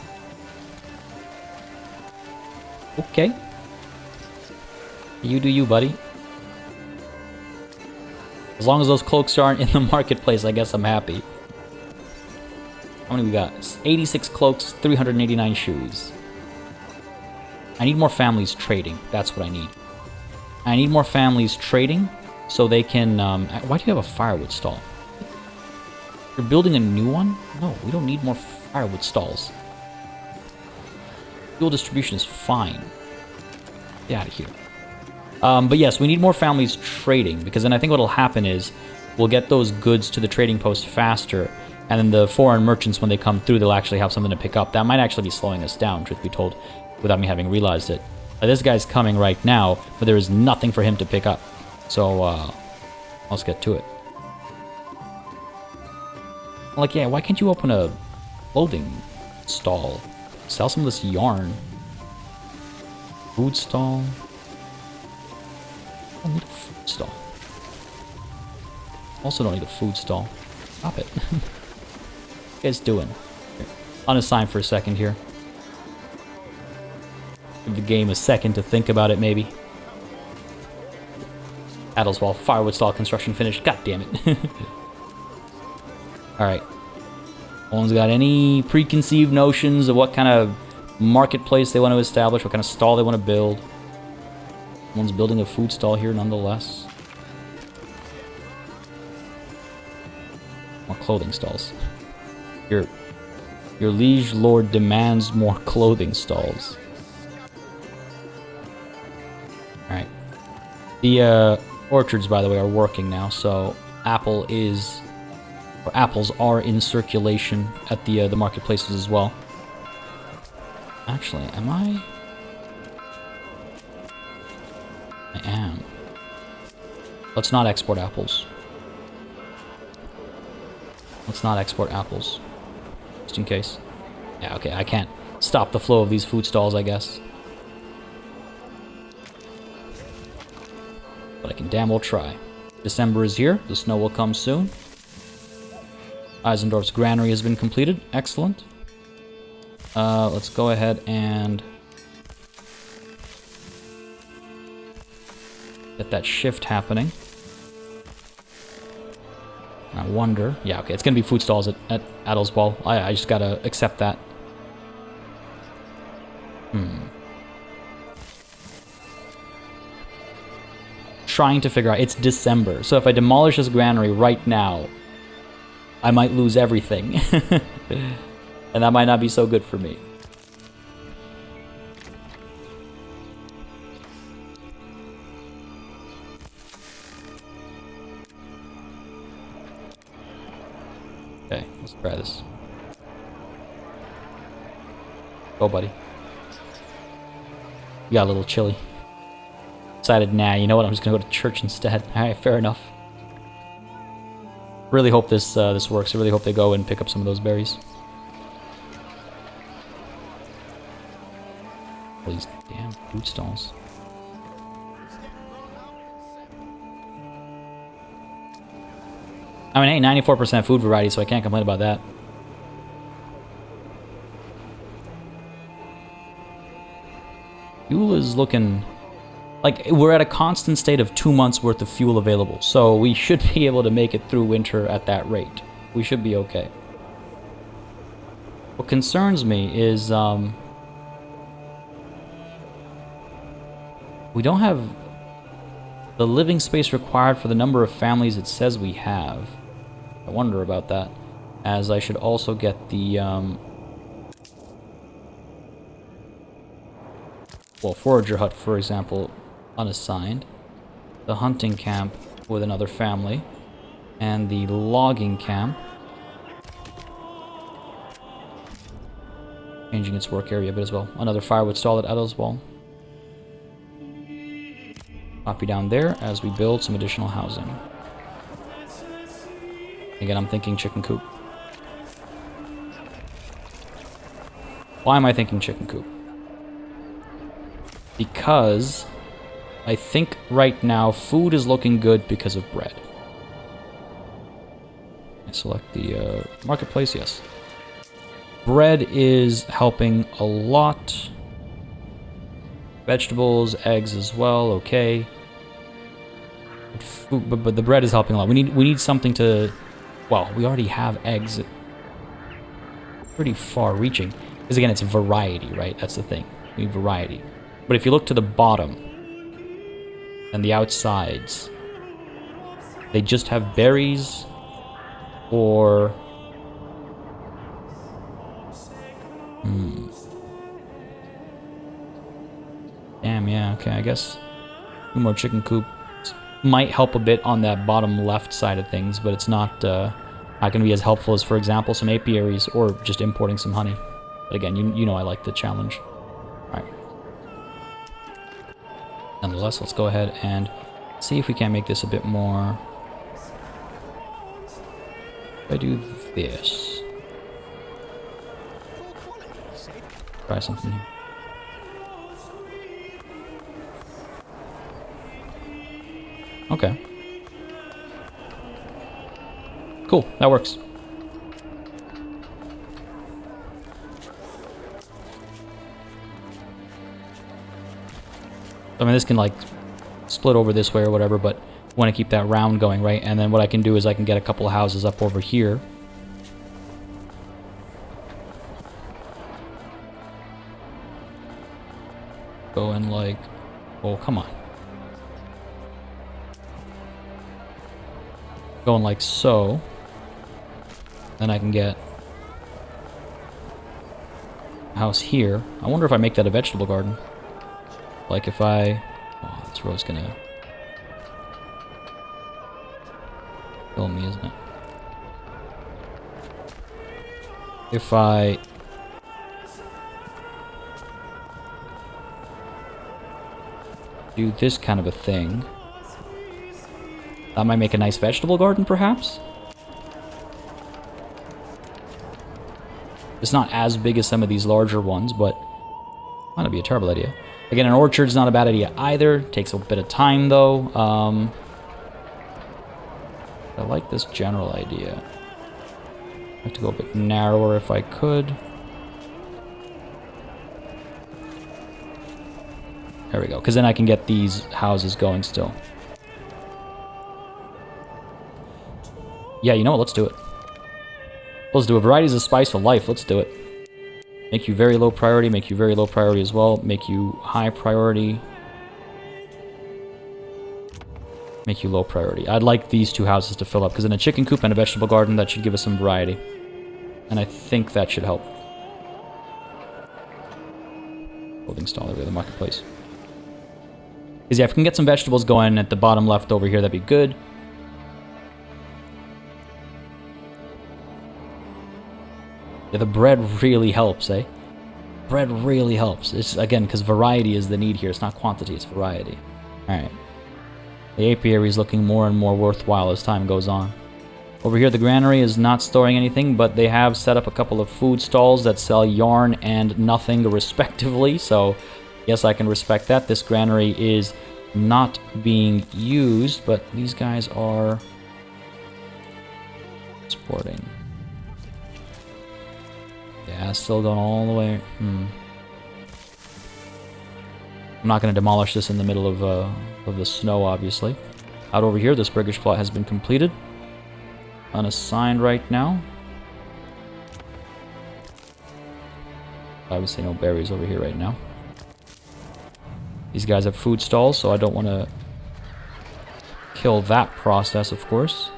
Okay. You do you, buddy. As long as those cloaks aren't in the marketplace, I guess I'm happy. How many we got? 86 cloaks, 389 shoes. I need more families trading. That's what I need. I need more families trading so they can... why do you have a firewood stall? You're building a new one? No, we don't need more firewood stalls. Fuel distribution is fine. Get out of here. But yes, we need more families trading, because then I think what'll happen is we'll get those goods to the trading post faster, and then the foreign merchants, when they come through, they'll actually have something to pick up. That might actually be slowing us down, truth be told, without me having realized it. This guy's coming right now, but there is nothing for him to pick up. So, let's get to it. Like, yeah, why can't you open a clothing stall? Sell some of this yarn. Food stall. I don't need a food stall. Also don't need a food stall. Stop it. What you guys doing? Here. Unassign for a second here. Give the game a second to think about it, maybe. Adelswald firewood stall construction finished. God damn it. Alright. No one's got any preconceived notions of what kind of marketplace they want to establish, what kind of stall they want to build. Someone's building a food stall here nonetheless. More clothing stalls. Your liege lord demands more clothing stalls. Alright. The orchards, by the way, are working now, so apples are in circulation at the marketplaces as well. Actually, am I? I am. Let's not export apples. Let's not export apples. Just in case. Yeah, okay, I can't stop the flow of these food stalls, I guess. But I can damn well try. December is here. The snow will come soon. Eisendorf's Granary has been completed. Excellent. Let's go ahead and get that shift happening. I wonder... Yeah, okay, it's going to be food stalls at Adelswald. I just got to accept that. Trying to figure out... It's December, so if I demolish this granary right now, I might lose everything. And that might not be so good for me. Okay, let's try this. Go, buddy. You got a little chilly. Decided, nah, you know what? I'm just gonna go to church instead. Alright, fair enough. Really hope this works. I really hope they go and pick up some of those berries. All these damn food stalls. I mean, hey, 94% food variety, so I can't complain about that. Fuel is looking like we're at a constant state of 2 months worth of fuel available, so we should be able to make it through winter at that rate. We should be okay. What concerns me is we don't have the living space required for the number of families it says we have. I wonder about that, as I should also get the well, forager hut, for example, unassigned, the hunting camp with another family, and the logging camp changing its work area a bit as well. Another firewood stall at Edelswall. Copy down there as we build some additional housing. Again, I'm thinking chicken coop. Why am I thinking chicken coop? Because I think right now food is looking good because of bread. I select the marketplace, yes. Bread is helping a lot. Vegetables, eggs as well, okay. But the bread is helping a lot. We need something to... Well, we already have eggs. Pretty far reaching. Because again, it's variety, right? That's the thing. We need variety. But if you look to the bottom and the outsides, they just have berries or... Damn, yeah, okay, I guess 2 more chicken coops might help a bit on that bottom left side of things, but it's not going to be as helpful as, for example, some apiaries or just importing some honey. But again, you know I like the challenge. Alright. Nonetheless, let's go ahead and see if we can make this a bit more... If I do this... Try something here. Okay. Cool, that works. I mean, this can, like, split over this way or whatever, but I want to keep that round going, right? And then what I can do is I can get a couple of houses up over here. Going, like... Oh, come on. Going like so. Then I can get a house here. I wonder if I make that a vegetable garden. Like if I... Oh, this row's gonna kill me, isn't it? If I... do this kind of a thing... That might make a nice vegetable garden, perhaps? It's not as big as some of these larger ones, but might not be a terrible idea. Again, an orchard's not a bad idea either. Takes a bit of time, though. I like this general idea. I'd like to go a bit narrower if I could. There we go, because then I can get these houses going still. Yeah, you know what? Let's do it. Let's do it. Varieties of spice for life. Let's do it. Make you very low priority. Make you very low priority as well. Make you high priority. Make you low priority. I'd like these two houses to fill up, because in a chicken coop and a vegetable garden, that should give us some variety. And I think that should help. Clothing stall over the marketplace. Because yeah, if we can get some vegetables going at the bottom left over here, that'd be good. Yeah, the bread really helps, eh? Bread really helps. It's, again, because variety is the need here. It's not quantity, it's variety. Alright. The apiary is looking more and more worthwhile as time goes on. Over here, the granary is not storing anything, but they have set up a couple of food stalls that sell yarn and nothing respectively, so yes, I can respect that. This granary is not being used, but these guys are sporting. Yeah, still going all the way. I'm not going to demolish this in the middle of the snow, obviously. Out over here, this British plot has been completed. Unassigned right now. I would say no berries over here right now. These guys have food stalls, so I don't want to kill that process, of course.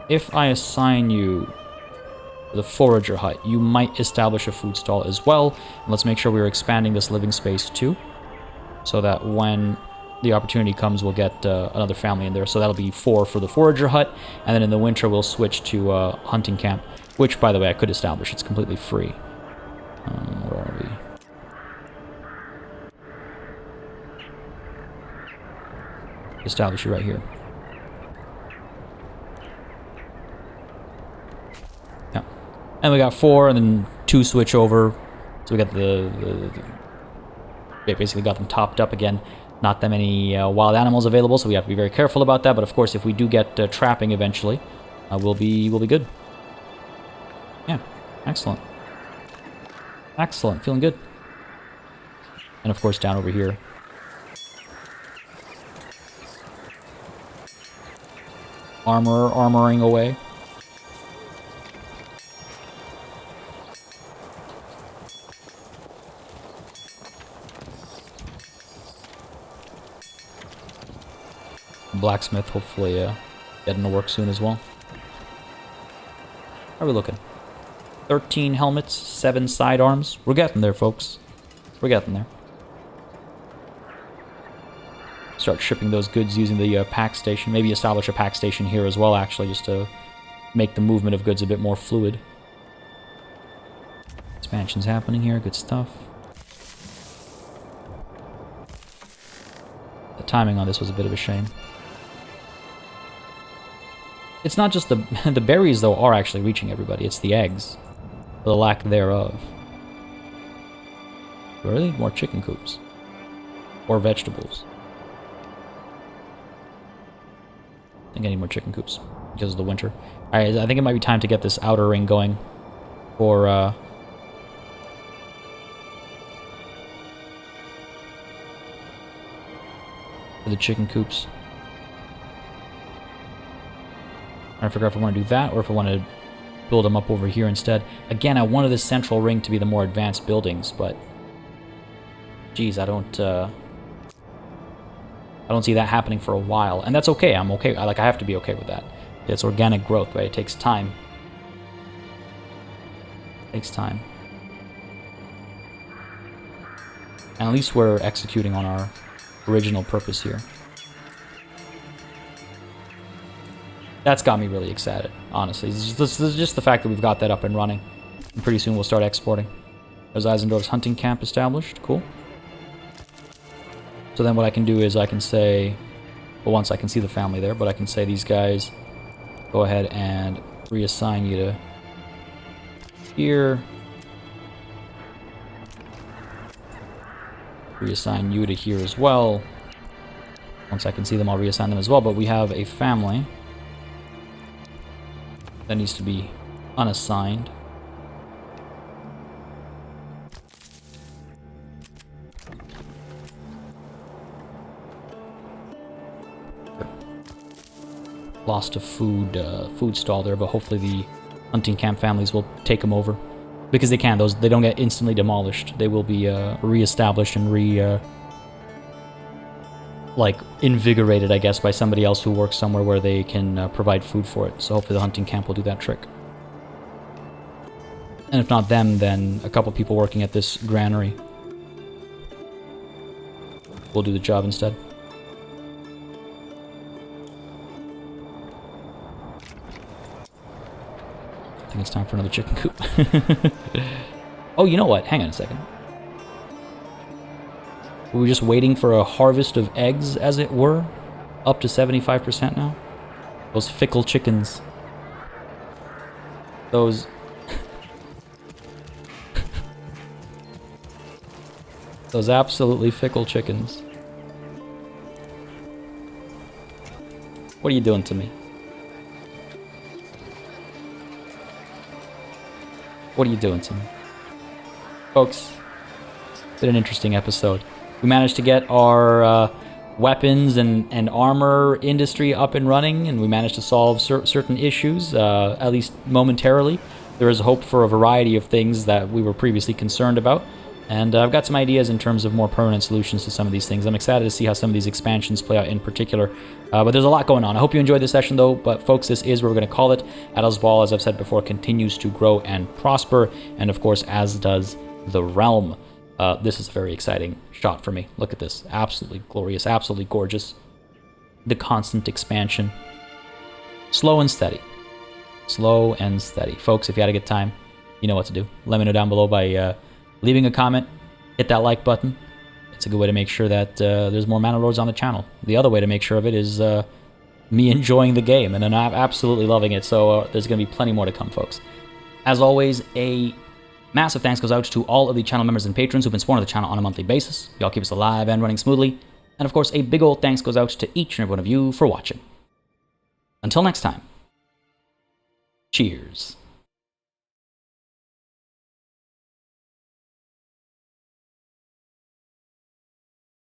If I assign you the forager hut, you might establish a food stall as well. And let's make sure we're expanding this living space too, so that when the opportunity comes, we'll get another family in there. So that'll be 4 for the forager hut, and then in the winter we'll switch to hunting camp, which, by the way, I could establish. It's completely free. Where are we? Establish it right here. Yeah. And we got 4, and then 2 switch over. So we got they basically got them topped up again. Not that many wild animals available, so we have to be very careful about that. But of course, if we do get trapping eventually, we'll be good. Yeah, excellent. Excellent, feeling good. And of course, down over here. Armoring away. Blacksmith, hopefully getting to work soon as well. How are we looking? 13 helmets, 7 sidearms. We're getting there, folks. We're getting there. Start shipping those goods using the pack station. Maybe establish a pack station here as well, actually, just to make the movement of goods a bit more fluid. Expansion's happening here. Good stuff. The timing on this was a bit of a shame. It's not just the berries, though, are actually reaching everybody. It's the eggs. Or the lack thereof. We really need more chicken coops. Or vegetables. I think I need more chicken coops because of the winter. Alright, I think it might be time to get this outer ring going for the chicken coops. I forgot if I want to do that or if I want to build them up over here instead. Again, I wanted this central ring to be the more advanced buildings, but geez, I don't see that happening for a while, and that's okay. I'm okay. I have to be okay with that. It's organic growth, right? It takes time. It takes time. And at least we're executing on our original purpose here. That's got me really excited, honestly. It's just the fact that we've got that up and running. And pretty soon we'll start exporting. There's Eisendorf's hunting camp established. Cool. So then what I can do is I can say, well, once I can see the family there, but I can say these guys, go ahead and reassign you to here. Reassign you to here as well. Once I can see them, I'll reassign them as well. But we have a family that needs to be unassigned. Lost a food stall there, but hopefully the hunting camp families will take them over. Because they can. They don't get instantly demolished. They will be re-established and invigorated, I guess, by somebody else who works somewhere where they can provide food for it. So hopefully the hunting camp will do that trick. And if not them, then a couple people working at this granary will do the job instead. I think it's time for another chicken coop. Oh, you know what? Hang on a second. Were we just waiting for a harvest of eggs, as it were? Up to 75% now? Those fickle chickens. Those... those absolutely fickle chickens. What are you doing to me? What are you doing to me? Folks, it's been an interesting episode. We managed to get our weapons and armor industry up and running, and we managed to solve certain issues, at least momentarily. There is hope for a variety of things that we were previously concerned about, and I've got some ideas in terms of more permanent solutions to some of these things. I'm excited to see how some of these expansions play out in particular, but there's a lot going on. I hope you enjoyed this session, though, but folks, this is where we're going to call it. Adels Ball, as I've said before, continues to grow and prosper, and of course, as does the realm. This is a very exciting shot for me. Look at this. Absolutely glorious, absolutely gorgeous. The constant expansion. Slow and steady. Slow and steady. Folks, if you had a good time, you know what to do. Let me know down below by leaving a comment. Hit that like button. It's a good way to make sure that there's more Manor Lords on the channel. The other way to make sure of it is me enjoying the game, and I'm absolutely loving it, so there's going to be plenty more to come, folks. As always, a massive thanks goes out to all of the channel members and patrons who've been supporting the channel on a monthly basis. Y'all keep us alive and running smoothly. And of course, a big old thanks goes out to each and every one of you for watching. Until next time, cheers.